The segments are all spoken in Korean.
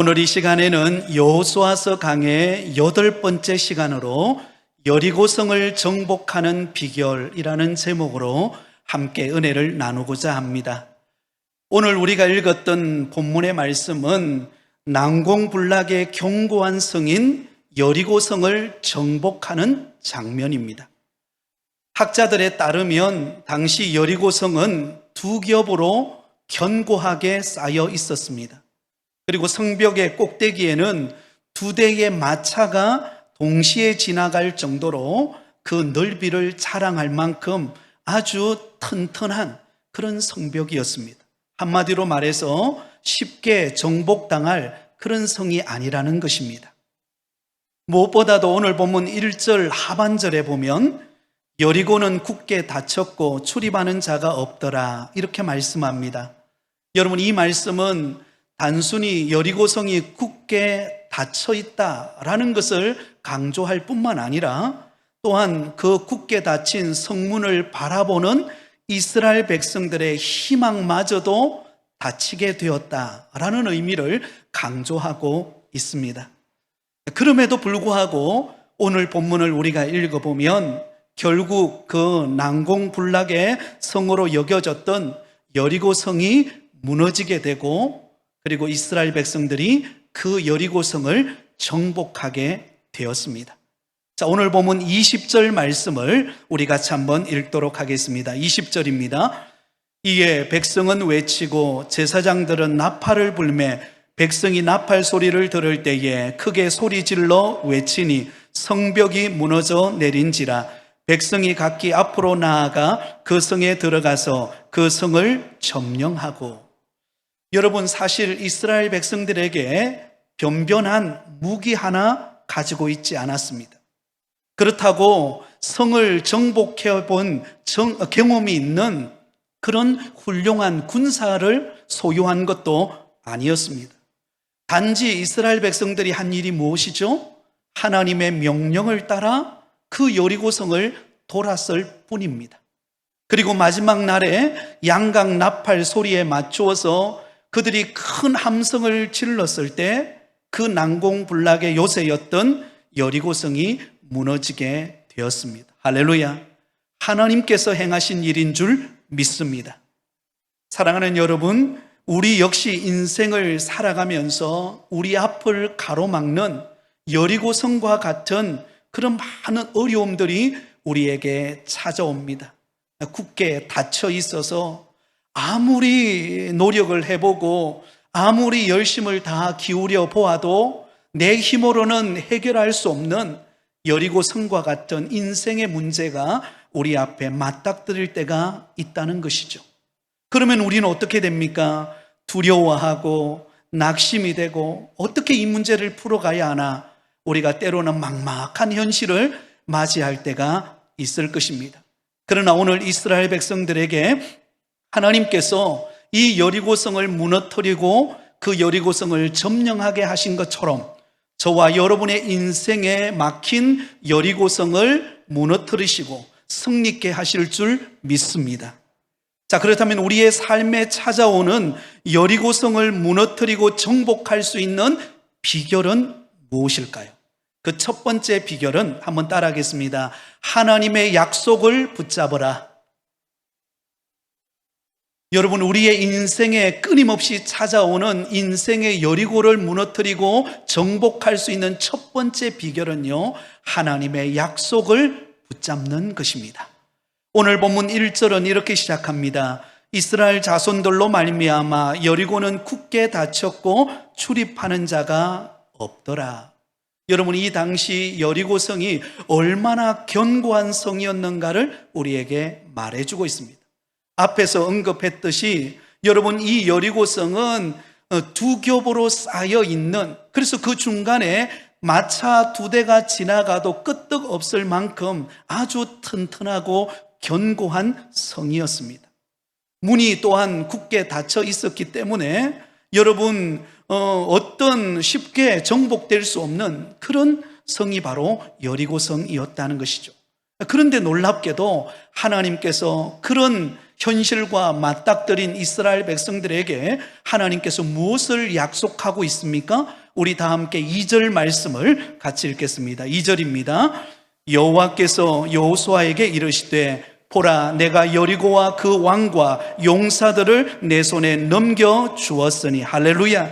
오늘 이 시간에는 여호수아서 강의 8번째 시간으로 여리고성을 정복하는 비결이라는 제목으로 함께 은혜를 나누고자 합니다. 오늘 우리가 읽었던 본문의 말씀은 난공불락의 견고한 성인 여리고성을 정복하는 장면입니다. 학자들에 따르면 당시 여리고성은 두 겹으로 견고하게 쌓여 있었습니다. 그리고 성벽의 꼭대기에는 2대의 마차가 동시에 지나갈 정도로 그 넓이를 자랑할 만큼 아주 튼튼한 그런 성벽이었습니다. 한마디로 말해서 쉽게 정복당할 그런 성이 아니라는 것입니다. 무엇보다도 오늘 본문 1절 하반절에 보면 여리고는 굳게 닫혔고 출입하는 자가 없더라 이렇게 말씀합니다. 여러분, 이 말씀은 단순히 여리고성이 굳게 닫혀 있다라는 것을 강조할 뿐만 아니라 또한 그 굳게 닫힌 성문을 바라보는 이스라엘 백성들의 희망마저도 닫히게 되었다라는 의미를 강조하고 있습니다. 그럼에도 불구하고 오늘 본문을 우리가 읽어보면 결국 그 난공불락의 성으로 여겨졌던 여리고성이 무너지게 되고, 그리고 이스라엘 백성들이 그 여리고성을 정복하게 되었습니다. 자, 오늘 본문 20절 말씀을 우리 같이 한번 읽도록 하겠습니다. 20절입니다. 이에 백성은 외치고 제사장들은 나팔을 불매 백성이 나팔 소리를 들을 때에 크게 소리질러 외치니 성벽이 무너져 내린지라. 백성이 각기 앞으로 나아가 그 성에 들어가서 그 성을 점령하고. 여러분, 사실 이스라엘 백성들에게 변변한 무기 하나 가지고 있지 않았습니다. 그렇다고 성을 정복해 본 경험이 있는 그런 훌륭한 군사를 소유한 것도 아니었습니다. 단지 이스라엘 백성들이 한 일이 무엇이죠? 하나님의 명령을 따라 그 여리고성을 돌았을 뿐입니다. 그리고 마지막 날에 양각 나팔 소리에 맞추어서 그들이 큰 함성을 질렀을 때 그 난공불락의 요새였던 여리고성이 무너지게 되었습니다. 할렐루야. 하나님께서 행하신 일인 줄 믿습니다. 사랑하는 여러분, 우리 역시 인생을 살아가면서 우리 앞을 가로막는 여리고성과 같은 그런 많은 어려움들이 우리에게 찾아옵니다. 굳게 닫혀 있어서 아무리 노력을 해보고 아무리 열심을 다 기울여 보아도 내 힘으로는 해결할 수 없는 여리고성과 같은 인생의 문제가 우리 앞에 맞닥뜨릴 때가 있다는 것이죠. 그러면 우리는 어떻게 됩니까? 두려워하고 낙심이 되고 어떻게 이 문제를 풀어가야 하나, 우리가 때로는 막막한 현실을 맞이할 때가 있을 것입니다. 그러나 오늘 이스라엘 백성들에게 하나님께서 이 여리고성을 무너뜨리고 그 여리고성을 점령하게 하신 것처럼 저와 여러분의 인생에 막힌 여리고성을 무너뜨리시고 승리케 하실 줄 믿습니다. 자, 그렇다면 우리의 삶에 찾아오는 여리고성을 무너뜨리고 정복할 수 있는 비결은 무엇일까요? 그 첫 번째 비결은 한번 따라하겠습니다. 하나님의 약속을 붙잡으라. 여러분, 우리의 인생에 끊임없이 찾아오는 인생의 여리고를 무너뜨리고 정복할 수 있는 첫 번째 비결은요, 하나님의 약속을 붙잡는 것입니다. 오늘 본문 1절은 이렇게 시작합니다. 이스라엘 자손들로 말미암아 여리고는 굳게 닫혔고 출입하는 자가 없더라. 여러분, 이 당시 여리고성이 얼마나 견고한 성이었는가를 우리에게 말해주고 있습니다. 앞에서 언급했듯이 여러분, 이 여리고성은 두 겹으로 쌓여 있는, 그래서 그 중간에 마차 2대가 지나가도 끄떡 없을 만큼 아주 튼튼하고 견고한 성이었습니다. 문이 또한 굳게 닫혀 있었기 때문에 여러분, 어떤 쉽게 정복될 수 없는 그런 성이 바로 여리고성이었다는 것이죠. 그런데 놀랍게도 하나님께서 그런 현실과 맞닥뜨린 이스라엘 백성들에게 하나님께서 무엇을 약속하고 있습니까? 우리 다 함께 2절 말씀을 같이 읽겠습니다. 2절입니다. 여호와께서 여호수아에게 이르시되 보라, 내가 여리고와 그 왕과 용사들을 내 손에 넘겨 주었으니. 할렐루야.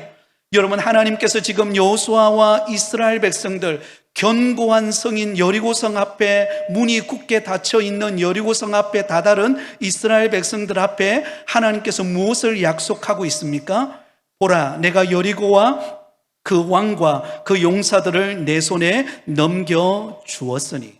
여러분, 하나님께서 지금 여호수아와 이스라엘 백성들, 견고한 성인 여리고성 앞에, 문이 굳게 닫혀 있는 여리고성 앞에 다다른 이스라엘 백성들 앞에 하나님께서 무엇을 약속하고 있습니까? 보라, 내가 여리고와 그 왕과 그 용사들을 내 손에 넘겨 주었으니.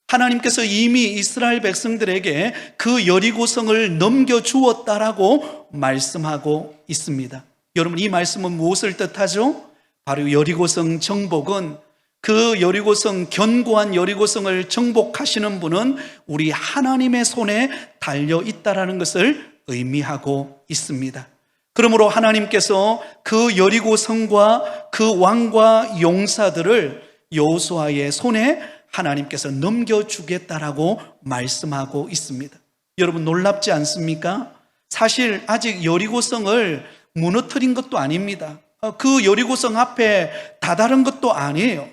하나님께서 이미 이스라엘 백성들에게 그 여리고성을 넘겨 주었다라고 말씀하고 있습니다. 여러분, 이 말씀은 무엇을 뜻하죠? 바로 여리고성 정복은, 그 여리고성, 견고한 여리고성을 정복하시는 분은 우리 하나님의 손에 달려 있다라는 것을 의미하고 있습니다. 그러므로 하나님께서 그 여리고성과 그 왕과 용사들을 여호수아의 손에 하나님께서 넘겨주겠다라고 말씀하고 있습니다. 여러분, 놀랍지 않습니까? 사실 아직 여리고성을 무너뜨린 것도 아닙니다. 그 여리고성 앞에 다다른 것도 아니에요.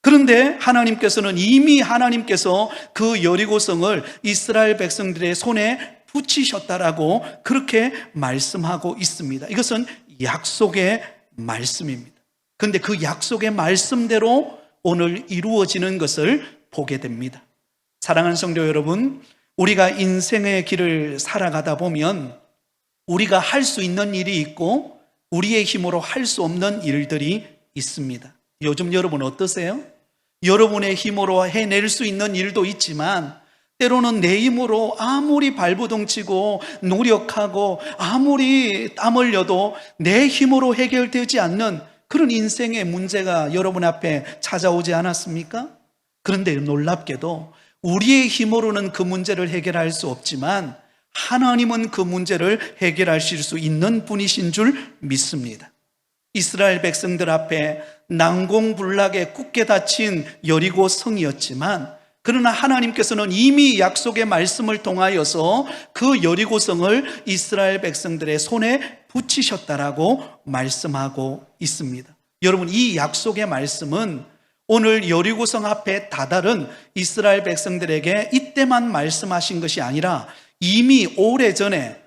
그런데 하나님께서는 이미 하나님께서 그 여리고성을 이스라엘 백성들의 손에 붙이셨다라고 그렇게 말씀하고 있습니다. 이것은 약속의 말씀입니다. 그런데 그 약속의 말씀대로 오늘 이루어지는 것을 보게 됩니다. 사랑하는 성도 여러분, 우리가 인생의 길을 살아가다 보면 우리가 할 수 있는 일이 있고 우리의 힘으로 할 수 없는 일들이 있습니다. 요즘 여러분 어떠세요? 여러분의 힘으로 해낼 수 있는 일도 있지만 때로는 내 힘으로 아무리 발버둥치고 노력하고 아무리 땀 흘려도 내 힘으로 해결되지 않는 그런 인생의 문제가 여러분 앞에 찾아오지 않았습니까? 그런데 놀랍게도 우리의 힘으로는 그 문제를 해결할 수 없지만 하나님은 그 문제를 해결하실 수 있는 분이신 줄 믿습니다. 이스라엘 백성들 앞에 난공불락에 굳게 닫힌 여리고 성이었지만 그러나 하나님께서는 이미 약속의 말씀을 통하여서 그 여리고성을 이스라엘 백성들의 손에 붙이셨다라고 말씀하고 있습니다. 여러분, 이 약속의 말씀은 오늘 여리고성 앞에 다다른 이스라엘 백성들에게 이때만 말씀하신 것이 아니라 이미 오래전에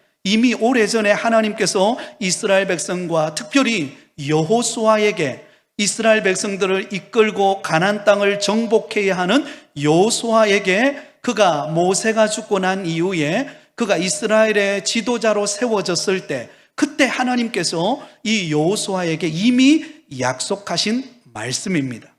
하나님께서 이스라엘 백성과 특별히 여호수아에게 이스라엘 백성들을 이끌고 가나안 땅을 정복해야 하는 여호수아에게 그가 모세가 죽고 난 이후에 그가 이스라엘의 지도자로 세워졌을 때 그때 하나님께서 이 여호수아에게 이미 약속하신 말씀입니다.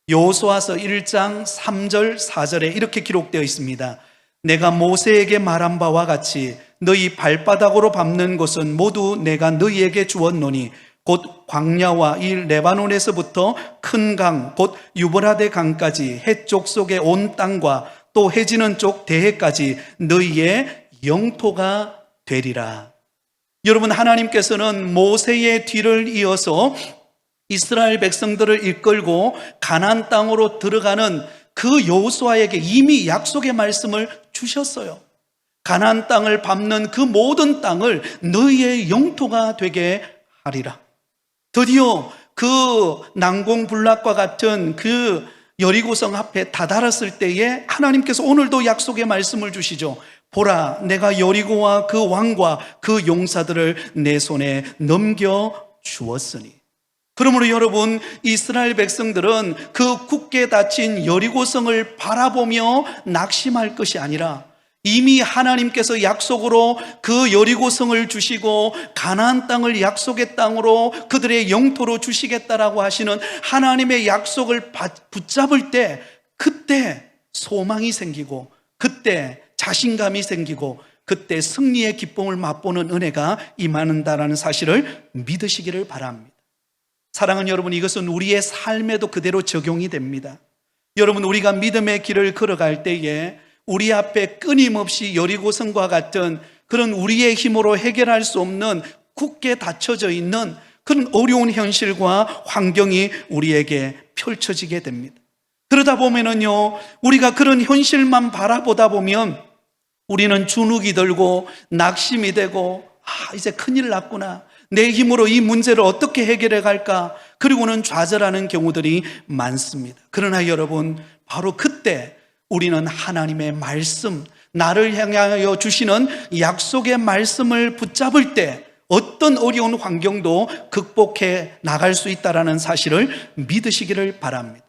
여호수아서 1장 3절 4절에 이렇게 기록되어 있습니다. 내가 모세에게 말한 바와 같이 너희 발바닥으로 밟는 곳은 모두 내가 너희에게 주었노니 곧 광야와 이 레바논에서부터 큰 강, 곧 유브라데 강까지 해쪽 속의 온 땅과 또 해지는 쪽 대해까지 너희의 영토가 되리라. 여러분, 하나님께서는 모세의 뒤를 이어서 이스라엘 백성들을 이끌고 가나안 땅으로 들어가는 그 여호수아에게 이미 약속의 말씀을 주셨어요. 가나안 땅을 밟는 그 모든 땅을 너희의 영토가 되게 하리라. 드디어 그 난공불락과 같은 그 여리고성 앞에 다다랐을 때에 하나님께서 오늘도 약속의 말씀을 주시죠. 보라, 내가 여리고와 그 왕과 그 용사들을 내 손에 넘겨 주었으니. 그러므로 여러분, 이스라엘 백성들은 그 굳게 닫힌 여리고성을 바라보며 낙심할 것이 아니라 이미 하나님께서 약속으로 그 여리고성을 주시고 가나안 땅을 약속의 땅으로 그들의 영토로 주시겠다라고 하시는 하나님의 약속을 붙잡을 때 그때 소망이 생기고 그때 자신감이 생기고 그때 승리의 기쁨을 맛보는 은혜가 임하는다라는 사실을 믿으시기를 바랍니다. 사랑하는 여러분, 이것은 우리의 삶에도 그대로 적용이 됩니다. 여러분, 우리가 믿음의 길을 걸어갈 때에 우리 앞에 끊임없이 여리고성과 같은 그런 우리의 힘으로 해결할 수 없는 굳게 닫혀져 있는 그런 어려운 현실과 환경이 우리에게 펼쳐지게 됩니다. 그러다 보면은요, 우리가 그런 현실만 바라보다 보면 우리는 주눅이 들고 낙심이 되고 이제 큰일 났구나, 내 힘으로 이 문제를 어떻게 해결해 갈까, 그리고는 좌절하는 경우들이 많습니다. 그러나 여러분, 바로 그때 우리는 하나님의 말씀, 나를 향하여 주시는 약속의 말씀을 붙잡을 때 어떤 어려운 환경도 극복해 나갈 수 있다는 사실을 믿으시기를 바랍니다.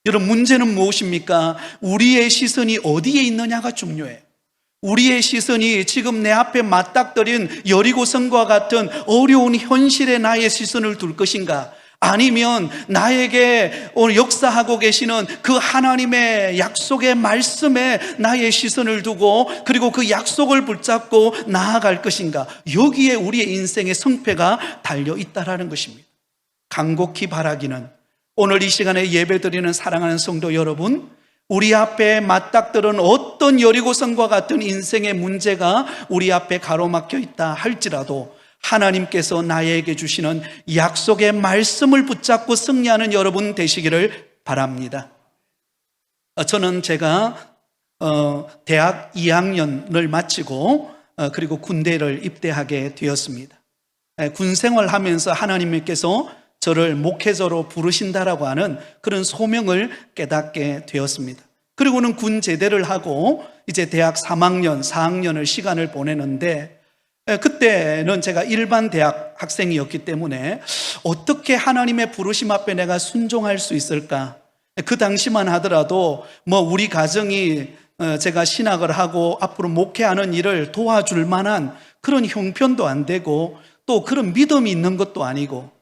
여러분, 문제는 무엇입니까? 우리의 시선이 어디에 있느냐가 중요해요. 우리의 시선이 지금 내 앞에 맞닥뜨린 여리고성과 같은 어려운 현실에 나의 시선을 둘 것인가, 아니면 나에게 오늘 역사하고 계시는 그 하나님의 약속의 말씀에 나의 시선을 두고 그리고 그 약속을 붙잡고 나아갈 것인가, 여기에 우리의 인생의 성패가 달려 있다는 것입니다. 간곡히 바라기는, 오늘 이 시간에 예배드리는 사랑하는 성도 여러분, 우리 앞에 맞닥뜨린 어떤 여리고성과 같은 인생의 문제가 우리 앞에 가로막혀 있다 할지라도 하나님께서 나에게 주시는 약속의 말씀을 붙잡고 승리하는 여러분 되시기를 바랍니다. 저는 제가 대학 2학년을 마치고 그리고 군대를 입대하게 되었습니다. 군 생활하면서 하나님께서 저를 목회자로 부르신다라고 하는 그런 소명을 깨닫게 되었습니다. 그리고는 군 제대를 하고 이제 대학 3학년, 4학년을 시간을 보내는데, 그때는 제가 일반 대학 학생이었기 때문에 어떻게 하나님의 부르심 앞에 내가 순종할 수 있을까? 그 당시만 하더라도 우리 가정이 제가 신학을 하고 앞으로 목회하는 일을 도와줄 만한 그런 형편도 안 되고 또 그런 믿음이 있는 것도 아니고,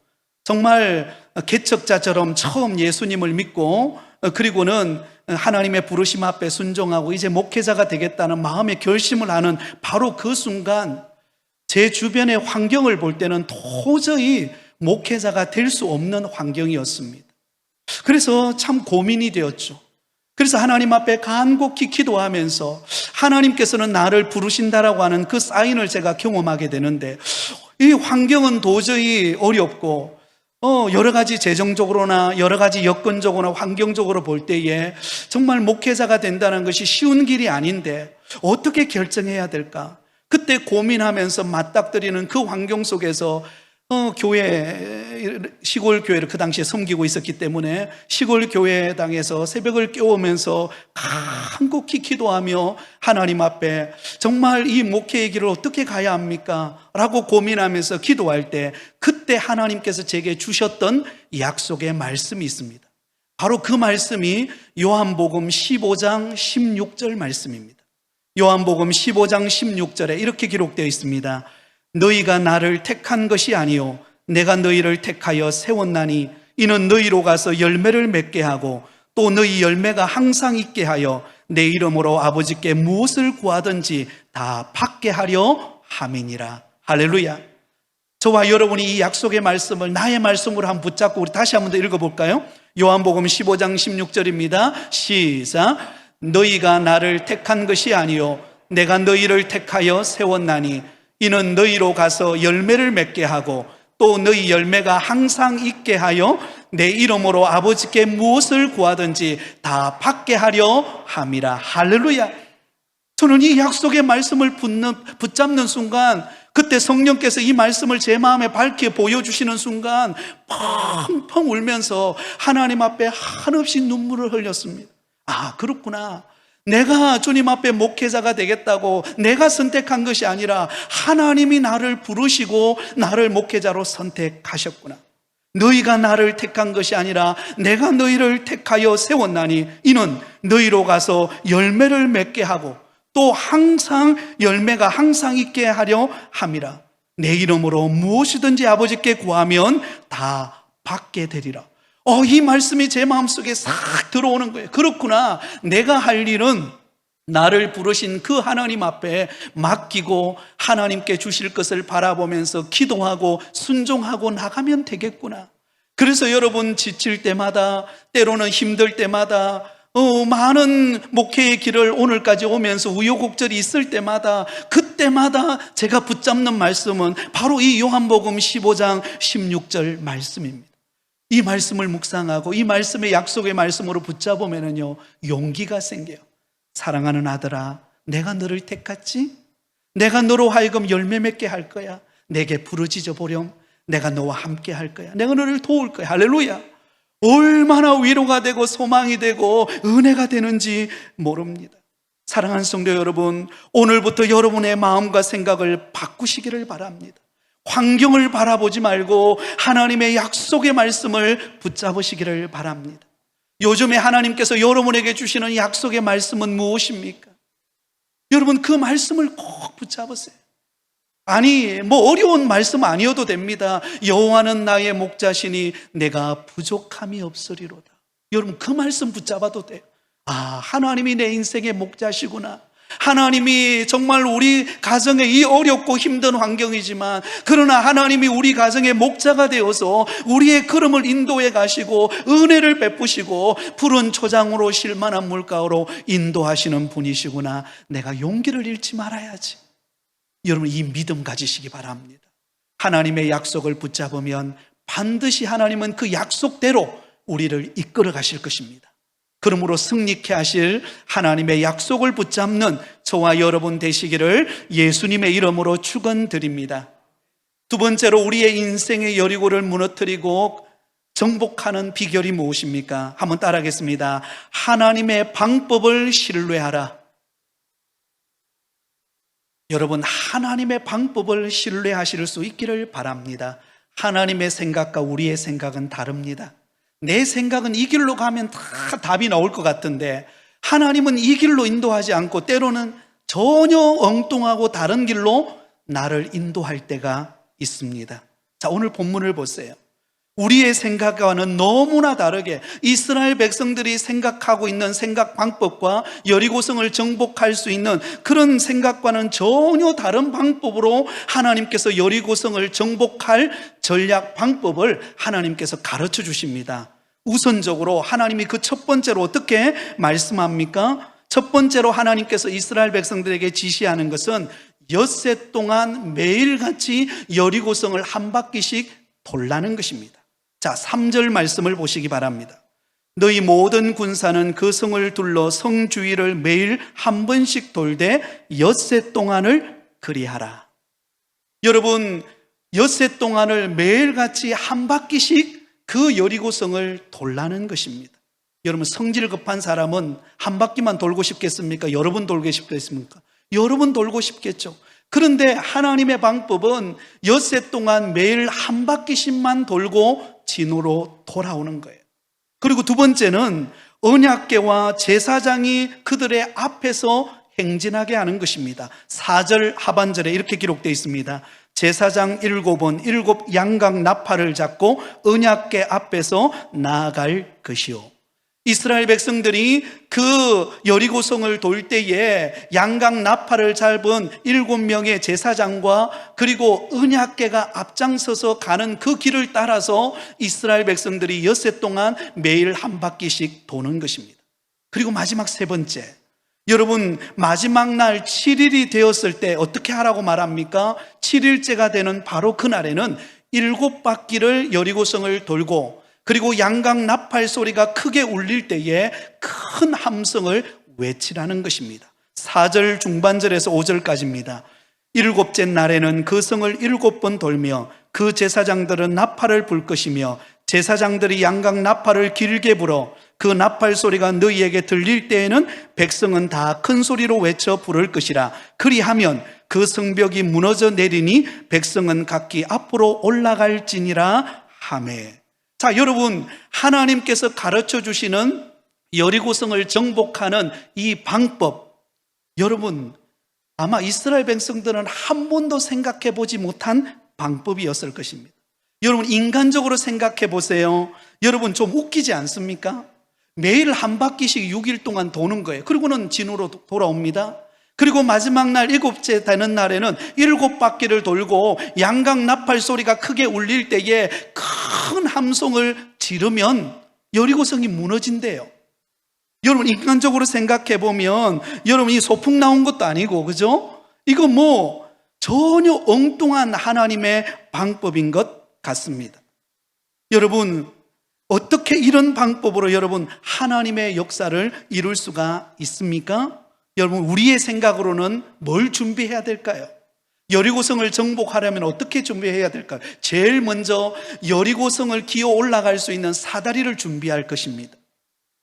정말 개척자처럼 처음 예수님을 믿고 그리고는 하나님의 부르심 앞에 순종하고 이제 목회자가 되겠다는 마음의 결심을 하는 바로 그 순간, 제 주변의 환경을 볼 때는 도저히 목회자가 될 수 없는 환경이었습니다. 그래서 참 고민이 되었죠. 그래서 하나님 앞에 간곡히 기도하면서 하나님께서는 나를 부르신다라고 하는 그 사인을 제가 경험하게 되는데, 이 환경은 도저히 어렵고 여러 가지 재정적으로나 여러 가지 여건적으로나 환경적으로 볼 때에 정말 목회자가 된다는 것이 쉬운 길이 아닌데 어떻게 결정해야 될까? 그때 고민하면서 맞닥뜨리는 그 환경 속에서 시골 교회를 그 당시에 섬기고 있었기 때문에 시골 교회당에서 새벽을 깨우면서 간곡히 기도하며 하나님 앞에 정말 이 목회의 길을 어떻게 가야 합니까? 라고 고민하면서 기도할 때 그때 하나님께서 제게 주셨던 약속의 말씀이 있습니다. 바로 그 말씀이 요한복음 15장 16절 말씀입니다. 요한복음 15장 16절에 이렇게 기록되어 있습니다. 너희가 나를 택한 것이 아니요 내가 너희를 택하여 세웠나니 이는 너희로 가서 열매를 맺게 하고 또 너희 열매가 항상 있게 하여 내 이름으로 아버지께 무엇을 구하든지 다 받게 하려 함이니라. 할렐루야. 저와 여러분이 이 약속의 말씀을 나의 말씀으로 한번 붙잡고 우리 다시 한번 더 읽어볼까요? 요한복음 15장 16절입니다. 시작. 너희가 나를 택한 것이 아니요 내가 너희를 택하여 세웠나니 이는 너희로 가서 열매를 맺게 하고 또 너희 열매가 항상 있게 하여 내 이름으로 아버지께 무엇을 구하든지 다 받게 하려 함이라. 할렐루야. 저는 이 약속의 말씀을 붙잡는 순간, 그때 성령께서 이 말씀을 제 마음에 밝게 보여주시는 순간 펑펑 울면서 하나님 앞에 한없이 눈물을 흘렸습니다. 아, 그렇구나. 내가 주님 앞에 목회자가 되겠다고 내가 선택한 것이 아니라 하나님이 나를 부르시고 나를 목회자로 선택하셨구나. 너희가 나를 택한 것이 아니라 내가 너희를 택하여 세웠나니 이는 너희로 가서 열매를 맺게 하고 또 항상 열매가 항상 있게 하려 함이라. 내 이름으로 무엇이든지 아버지께 구하면 다 받게 되리라. 이 말씀이 제 마음속에 싹 들어오는 거예요. 그렇구나. 내가 할 일은 나를 부르신 그 하나님 앞에 맡기고 하나님께 주실 것을 바라보면서 기도하고 순종하고 나가면 되겠구나. 그래서 여러분, 지칠 때마다, 때로는 힘들 때마다, 많은 목회의 길을 오늘까지 오면서 우여곡절이 있을 때마다, 그때마다 제가 붙잡는 말씀은 바로 이 요한복음 15장 16절 말씀입니다. 이 말씀을 묵상하고 이 말씀의 약속의 말씀으로 붙잡으면요 용기가 생겨요. 사랑하는 아들아, 내가 너를 택했지? 내가 너로 하여금 열매 맺게 할 거야. 내게 부르짖어 보렴. 내가 너와 함께 할 거야. 내가 너를 도울 거야. 할렐루야. 얼마나 위로가 되고 소망이 되고 은혜가 되는지 모릅니다. 사랑하는 성도 여러분, 오늘부터 여러분의 마음과 생각을 바꾸시기를 바랍니다. 환경을 바라보지 말고 하나님의 약속의 말씀을 붙잡으시기를 바랍니다. 요즘에 하나님께서 여러분에게 주시는 약속의 말씀은 무엇입니까? 여러분, 그 말씀을 꼭 붙잡으세요. 아니, 어려운 말씀 아니어도 됩니다. 여호와는 나의 목자시니 내가 부족함이 없으리로다. 여러분, 그 말씀 붙잡아도 돼요. 하나님이 내 인생의 목자시구나. 하나님이 정말 우리 가정에 이 어렵고 힘든 환경이지만, 그러나 하나님이 우리 가정의 목자가 되어서 우리의 걸음을 인도해 가시고 은혜를 베푸시고 푸른 초장으로 쉴만한 물가로 인도하시는 분이시구나. 내가 용기를 잃지 말아야지. 여러분, 이 믿음 가지시기 바랍니다. 하나님의 약속을 붙잡으면 반드시 하나님은 그 약속대로 우리를 이끌어 가실 것입니다. 그러므로 승리케 하실 하나님의 약속을 붙잡는 저와 여러분 되시기를 예수님의 이름으로 축원드립니다. 두 번째로, 우리의 인생의 여리고를 무너뜨리고 정복하는 비결이 무엇입니까? 한번 따라하겠습니다. 하나님의 방법을 신뢰하라. 여러분, 하나님의 방법을 신뢰하실 수 있기를 바랍니다. 하나님의 생각과 우리의 생각은 다릅니다. 내 생각은 이 길로 가면 다 답이 나올 것 같은데, 하나님은 이 길로 인도하지 않고 때로는 전혀 엉뚱하고 다른 길로 나를 인도할 때가 있습니다. 자, 오늘 본문을 보세요. 우리의 생각과는 너무나 다르게 이스라엘 백성들이 생각하고 있는 생각 방법과 여리고성을 정복할 수 있는 그런 생각과는 전혀 다른 방법으로 하나님께서 여리고성을 정복할 전략 방법을 하나님께서 가르쳐 주십니다. 우선적으로 하나님이 그 첫 번째로 어떻게 말씀합니까? 첫 번째로 하나님께서 이스라엘 백성들에게 지시하는 것은 엿새 동안 매일같이 여리고성을 한 바퀴씩 돌라는 것입니다. 자, 3절 말씀을 보시기 바랍니다. 너희 모든 군사는 그 성을 둘러 성 주위를 매일 한 번씩 돌되 엿새 동안을 그리하라. 여러분, 엿새 동안을 매일같이 한 바퀴씩 그 여리고성을 돌라는 것입니다. 여러분, 성질 급한 사람은 한 바퀴만 돌고 싶겠습니까? 여러 번 돌고 싶겠습니까? 여러 번 돌고 싶겠죠. 그런데 하나님의 방법은 엿새 동안 매일 한 바퀴씩만 돌고 진으로 돌아오는 거예요. 그리고 두 번째는 언약궤와 제사장이 그들의 앞에서 행진하게 하는 것입니다. 4절 하반절에 이렇게 기록되어 있습니다. 제사장 7은 7 양각 나팔을 잡고 언약궤 앞에서 나아갈 것이요. 이스라엘 백성들이 그 여리고성을 돌 때에 양각 나팔을 잡은 7명의 제사장과 그리고 언약궤가 앞장서서 가는 그 길을 따라서 이스라엘 백성들이 엿새 동안 매일 한 바퀴씩 도는 것입니다. 그리고 마지막 세 번째, 여러분, 마지막 날 7일이 되었을 때 어떻게 하라고 말합니까? 7일째가 되는 바로 그날에는 7바퀴를 여리고성을 돌고, 그리고 양각 나팔 소리가 크게 울릴 때에 큰 함성을 외치라는 것입니다. 4절 중반절에서 5절까지입니다. 7째 날에는 그 성을 7번 돌며 그 제사장들은 나팔을 불 것이며 제사장들이 양각 나팔을 길게 불어 그 나팔 소리가 너희에게 들릴 때에는 백성은 다 큰 소리로 외쳐 부를 것이라. 그리하면 그 성벽이 무너져 내리니 백성은 각기 앞으로 올라갈지니라 하매. 자, 여러분, 하나님께서 가르쳐 주시는 여리고성을 정복하는 이 방법, 여러분, 아마 이스라엘 백성들은 한 번도 생각해 보지 못한 방법이었을 것입니다. 여러분, 인간적으로 생각해 보세요. 여러분, 좀 웃기지 않습니까? 매일 한 바퀴씩 6일 동안 도는 거예요. 그리고는 진으로 돌아옵니다. 그리고 마지막 날 7째 되는 날에는 7바퀴를 돌고 양각 나팔 소리가 크게 울릴 때에 큰 함성을 지르면 여리고성이 무너진대요. 여러분, 인간적으로 생각해 보면 여러분, 이 소풍 나온 것도 아니고, 그죠? 이거 전혀 엉뚱한 하나님의 방법인 것 같습니다. 여러분, 어떻게 이런 방법으로 여러분 하나님의 역사를 이룰 수가 있습니까? 여러분, 우리의 생각으로는 뭘 준비해야 될까요? 여리고성을 정복하려면 어떻게 준비해야 될까요? 제일 먼저 여리고성을 기어 올라갈 수 있는 사다리를 준비할 것입니다.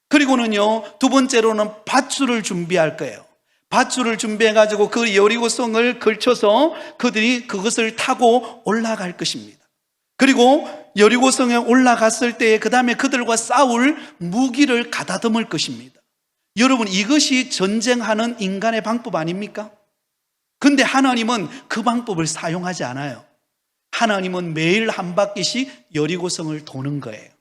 그리고는요, 두 번째로는 밧줄을 준비할 거예요. 밧줄을 준비해가지고 그 여리고성을 걸쳐서 그들이 그것을 타고 올라갈 것입니다. 그리고 여리고성에 올라갔을 때에 그 다음에 그들과 싸울 무기를 가다듬을 것입니다. 여러분, 이것이 전쟁하는 인간의 방법 아닙니까? 근데 하나님은 그 방법을 사용하지 않아요. 하나님은 매일 한 바퀴씩 여리고성을 도는 거예요.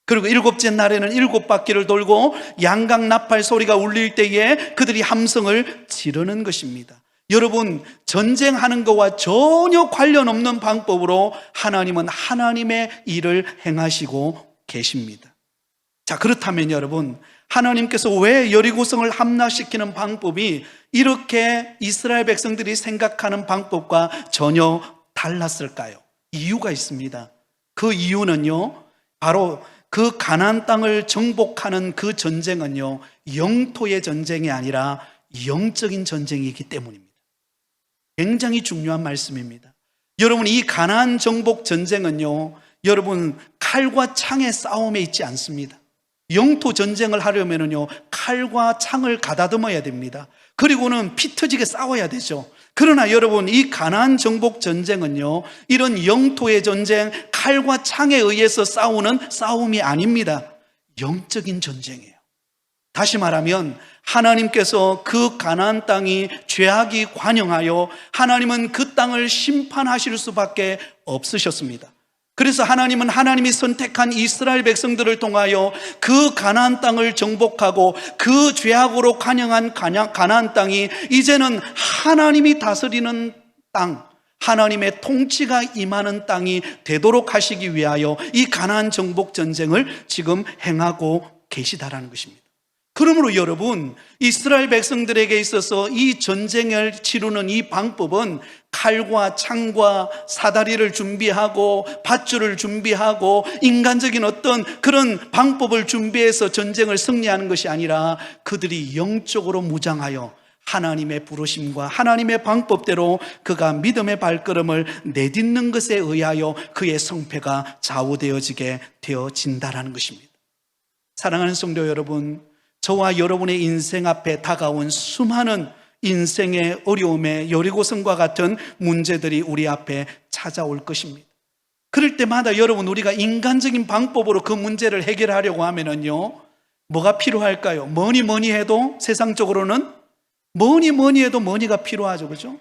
그리고 일곱째 날에는 7바퀴를 돌고 양각 나팔 소리가 울릴 때에 그들이 함성을 지르는 것입니다. 여러분, 전쟁하는 것과 전혀 관련 없는 방법으로 하나님은 하나님의 일을 행하시고 계십니다. 자, 그렇다면 여러분, 하나님께서 왜 여리고성을 함락시키는 방법이 이렇게 이스라엘 백성들이 생각하는 방법과 전혀 달랐을까요? 이유가 있습니다. 그 이유는요, 바로 그 가나안 땅을 정복하는 그 전쟁은요, 영토의 전쟁이 아니라 영적인 전쟁이기 때문입니다. 굉장히 중요한 말씀입니다. 여러분, 이 가나안 정복 전쟁은요, 여러분, 칼과 창의 싸움에 있지 않습니다. 영토 전쟁을 하려면요, 칼과 창을 가다듬어야 됩니다. 그리고는 피 터지게 싸워야 되죠. 그러나 여러분, 이 가나안 정복 전쟁은요, 이런 영토의 전쟁, 칼과 창에 의해서 싸우는 싸움이 아닙니다. 영적인 전쟁이에요. 다시 말하면 하나님께서 그 가나안 땅이 죄악이 관영하여 하나님은 그 땅을 심판하실 수밖에 없으셨습니다. 그래서 하나님은 하나님이 선택한 이스라엘 백성들을 통하여 그 가나안 땅을 정복하고 그 죄악으로 관영한 가나안 땅이 이제는 하나님이 다스리는 땅, 하나님의 통치가 임하는 땅이 되도록 하시기 위하여 이 가나안 정복 전쟁을 지금 행하고 계시다라는 것입니다. 그러므로 여러분, 이스라엘 백성들에게 있어서 이 전쟁을 치르는 이 방법은 칼과 창과 사다리를 준비하고 밧줄을 준비하고 인간적인 어떤 그런 방법을 준비해서 전쟁을 승리하는 것이 아니라 그들이 영적으로 무장하여 하나님의 부르심과 하나님의 방법대로 그가 믿음의 발걸음을 내딛는 것에 의하여 그의 성패가 좌우되어지게 되어진다라는 것입니다. 사랑하는 성도 여러분, 저와 여러분의 인생 앞에 다가온 수많은 인생의 어려움에 여리고성과 같은 문제들이 우리 앞에 찾아올 것입니다. 그럴 때마다 여러분, 우리가 인간적인 방법으로 그 문제를 해결하려고 하면은요, 뭐가 필요할까요? 뭐니 해도 세상적으로는 뭐니 해도 머니가 필요하죠. 그죠?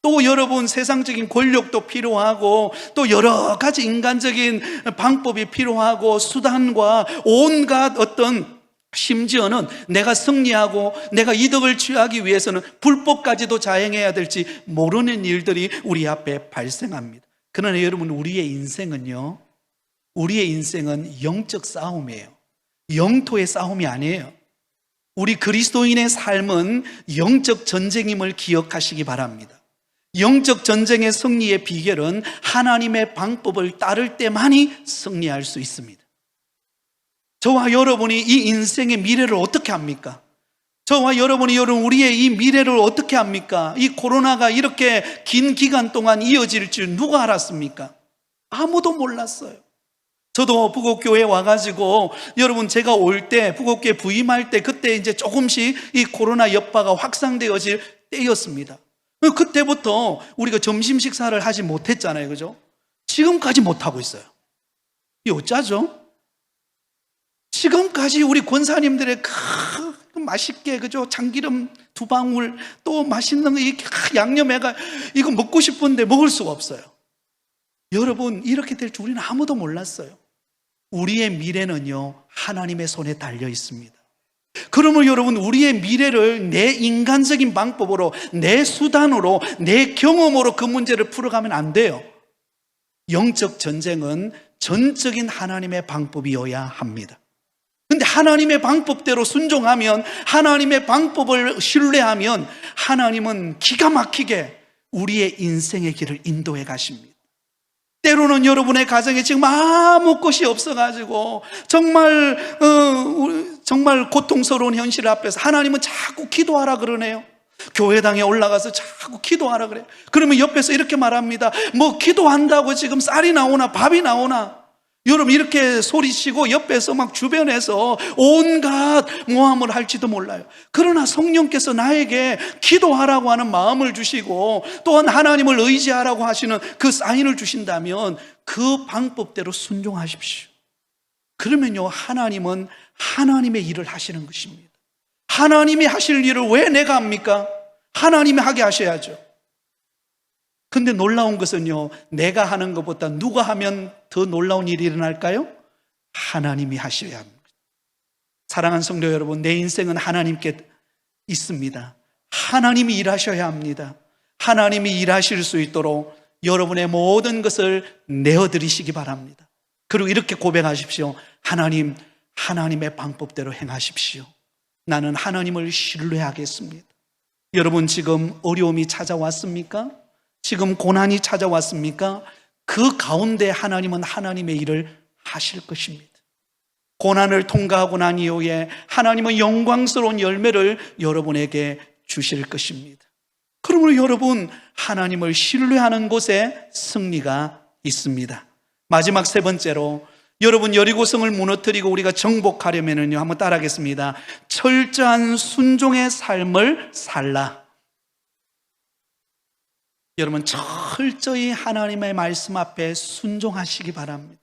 또 여러분, 세상적인 권력도 필요하고 또 여러 가지 인간적인 방법이 필요하고 수단과 온갖 어떤, 심지어는 내가 승리하고 내가 이득을 취하기 위해서는 불법까지도 자행해야 될지 모르는 일들이 우리 앞에 발생합니다. 그러나 여러분, 우리의 인생은 영적 싸움이에요. 영토의 싸움이 아니에요. 우리 그리스도인의 삶은 영적 전쟁임을 기억하시기 바랍니다. 영적 전쟁의 승리의 비결은 하나님의 방법을 따를 때만이 승리할 수 있습니다. 저와 여러분이 이 인생의 미래를 어떻게 합니까? 저와 여러분이 우리의 이 미래를 어떻게 합니까? 이 코로나가 이렇게 긴 기간 동안 이어질 줄 누가 알았습니까? 아무도 몰랐어요. 저도 부곡교회에 와가지고 여러분, 제가 올 때 부곡교회 부임할 때 그때 이제 조금씩 이 코로나 여파가 확산되어질 때였습니다. 그때부터 우리가 점심 식사를 하지 못했잖아요. 그죠? 지금까지 못하고 있어요. 이게 어쩌죠? 지금까지 우리 권사님들의 맛있게, 그죠? 참기름 2방울, 또 맛있는 거, 양념해가 이거 먹고 싶은데 먹을 수가 없어요. 여러분, 이렇게 될 줄 우리는 아무도 몰랐어요. 우리의 미래는요, 하나님의 손에 달려 있습니다. 그러면 여러분, 우리의 미래를 내 인간적인 방법으로, 내 수단으로, 내 경험으로 그 문제를 풀어가면 안 돼요. 영적 전쟁은 전적인 하나님의 방법이어야 합니다. 근데 하나님의 방법대로 순종하면, 하나님의 방법을 신뢰하면 하나님은 기가 막히게 우리의 인생의 길을 인도해 가십니다. 때로는 여러분의 가정에 지금 아무 것이 없어가지고 정말 고통스러운 현실 앞에서 하나님은 자꾸 기도하라 그러네요. 교회당에 올라가서 자꾸 기도하라 그래요. 그러면 옆에서 이렇게 말합니다. 뭐 기도한다고 지금 쌀이 나오나 밥이 나오나? 여러분 이렇게 소리치고 옆에서 막 주변에서 온갖 모함을 할지도 몰라요. 그러나 성령께서 나에게 기도하라고 하는 마음을 주시고 또한 하나님을 의지하라고 하시는 그 사인을 주신다면 그 방법대로 순종하십시오. 그러면요, 하나님은 하나님의 일을 하시는 것입니다. 하나님이 하실 일을 왜 내가 합니까? 하나님이 하게 하셔야죠. 근데 놀라운 것은요, 내가 하는 것보다 누가 하면 더 놀라운 일이 일어날까요? 하나님이 하셔야 합니다. 사랑하는 성도 여러분, 내 인생은 하나님께 있습니다. 하나님이 일하셔야 합니다. 하나님이 일하실 수 있도록 여러분의 모든 것을 내어드리시기 바랍니다. 그리고 이렇게 고백하십시오. 하나님, 하나님의 방법대로 행하십시오. 나는 하나님을 신뢰하겠습니다. 여러분 지금 어려움이 찾아왔습니까? 지금 고난이 찾아왔습니까? 그 가운데 하나님은 하나님의 일을 하실 것입니다. 고난을 통과하고 난 이후에 하나님은 영광스러운 열매를 여러분에게 주실 것입니다. 그러므로 여러분, 하나님을 신뢰하는 곳에 승리가 있습니다. 마지막 세 번째로, 여러분 여리고성을 무너뜨리고 우리가 정복하려면요, 한번 따라하겠습니다. 철저한 순종의 삶을 살라. 여러분 철저히 하나님의 말씀 앞에 순종하시기 바랍니다.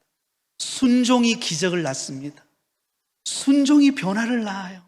순종이 기적을 낳습니다. 순종이 변화를 낳아요.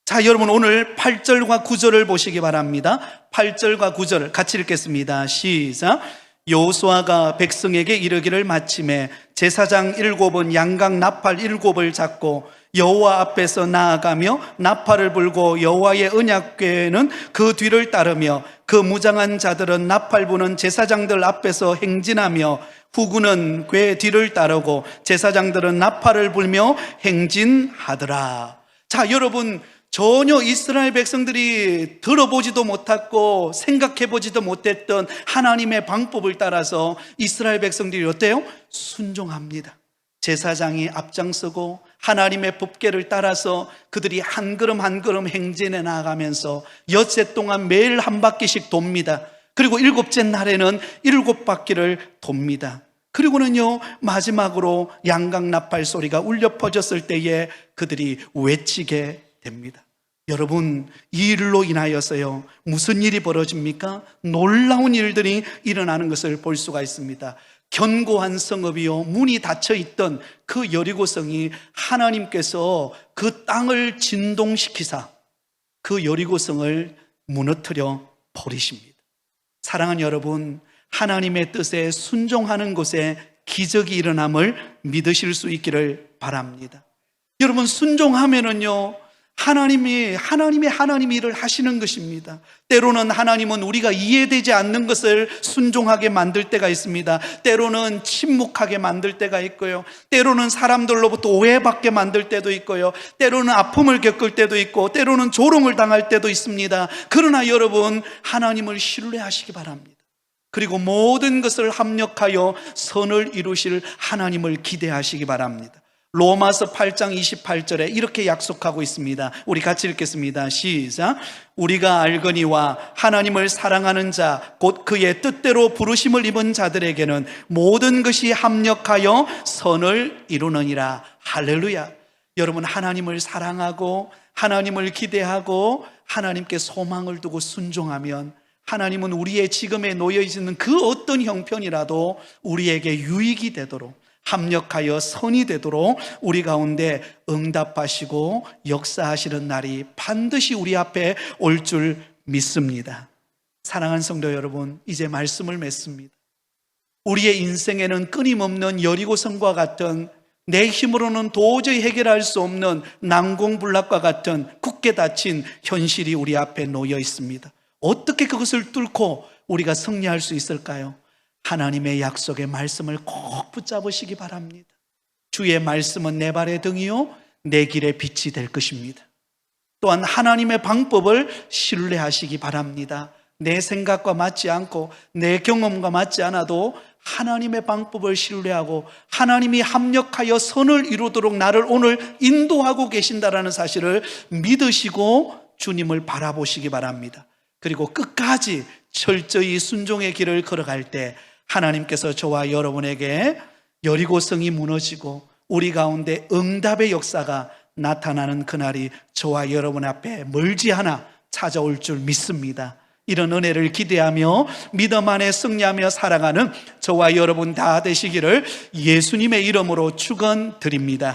자, 여러분 오늘 8절과 9절을 보시기 바랍니다. 8절과 9절을 같이 읽겠습니다. 시작. 여호수아가 백성에게 이르기를 마침에 제사장 7은 양각 나팔 7을 잡고 여호와 앞에서 나아가며 나팔을 불고 여호와의 언약궤는 그 뒤를 따르며 그 무장한 자들은 나팔 부는 제사장들 앞에서 행진하며 후군은 궤 뒤를 따르고 제사장들은 나팔을 불며 행진하더라. 자, 여러분 전혀 이스라엘 백성들이 들어보지도 못했고 생각해보지도 못했던 하나님의 방법을 따라서 이스라엘 백성들이 어때요? 순종합니다. 제사장이 앞장서고 하나님의 법궤를 따라서 그들이 한 걸음 한 걸음 행진해 나가면서 엿새 동안 매일 한 바퀴씩 돕니다. 그리고 7째 날에는 7바퀴를 돕니다. 그리고는요, 마지막으로 양각 나팔 소리가 울려 퍼졌을 때에 그들이 외치게 됩니다. 여러분, 이 일로 인하여서요, 무슨 일이 벌어집니까? 놀라운 일들이 일어나는 것을 볼 수가 있습니다. 견고한 성읍이요, 문이 닫혀있던 그 여리고성이 하나님께서 그 땅을 진동시키사 그 여리고성을 무너뜨려 버리십니다. 사랑하는 여러분, 하나님의 뜻에 순종하는 곳에 기적이 일어남을 믿으실 수 있기를 바랍니다. 여러분, 순종하면은요, 하나님이 일을 하시는 것입니다. 때로는 하나님은 우리가 이해되지 않는 것을 순종하게 만들 때가 있습니다. 때로는 침묵하게 만들 때가 있고요. 때로는 사람들로부터 오해받게 만들 때도 있고요. 때로는 아픔을 겪을 때도 있고 때로는 조롱을 당할 때도 있습니다. 그러나 여러분, 하나님을 신뢰하시기 바랍니다. 그리고 모든 것을 합력하여 선을 이루실 하나님을 기대하시기 바랍니다. 로마서 8장 28절에 이렇게 약속하고 있습니다. 우리 같이 읽겠습니다. 시작. 우리가 알거니와 하나님을 사랑하는 자 곧 그의 뜻대로 부르심을 입은 자들에게는 모든 것이 합력하여 선을 이루느니라. 할렐루야. 여러분, 하나님을 사랑하고 하나님을 기대하고 하나님께 소망을 두고 순종하면 하나님은 우리의 지금에 놓여 있는 그 어떤 형편이라도 우리에게 유익이 되도록, 합력하여 선이 되도록 우리 가운데 응답하시고 역사하시는 날이 반드시 우리 앞에 올 줄 믿습니다. 사랑하는 성도 여러분, 이제 말씀을 맺습니다. 우리의 인생에는 끊임없는 여리고성과 같은, 내 힘으로는 도저히 해결할 수 없는 난공불락과 같은 굳게 닫힌 현실이 우리 앞에 놓여 있습니다. 어떻게 그것을 뚫고 우리가 승리할 수 있을까요? 하나님의 약속의 말씀을 꼭 붙잡으시기 바랍니다. 주의 말씀은 내 발의 등이요 내 길의 빛이 될 것입니다. 또한 하나님의 방법을 신뢰하시기 바랍니다. 내 생각과 맞지 않고 내 경험과 맞지 않아도 하나님의 방법을 신뢰하고 하나님이 합력하여 선을 이루도록 나를 오늘 인도하고 계신다라는 사실을 믿으시고 주님을 바라보시기 바랍니다. 그리고 끝까지 철저히 순종의 길을 걸어갈 때 하나님께서 저와 여러분에게 여리고성이 무너지고 우리 가운데 응답의 역사가 나타나는 그날이 저와 여러분 앞에 멀지 않아 찾아올 줄 믿습니다. 이런 은혜를 기대하며 믿음 안에 승리하며 살아가는 저와 여러분 다 되시기를 예수님의 이름으로 축원드립니다.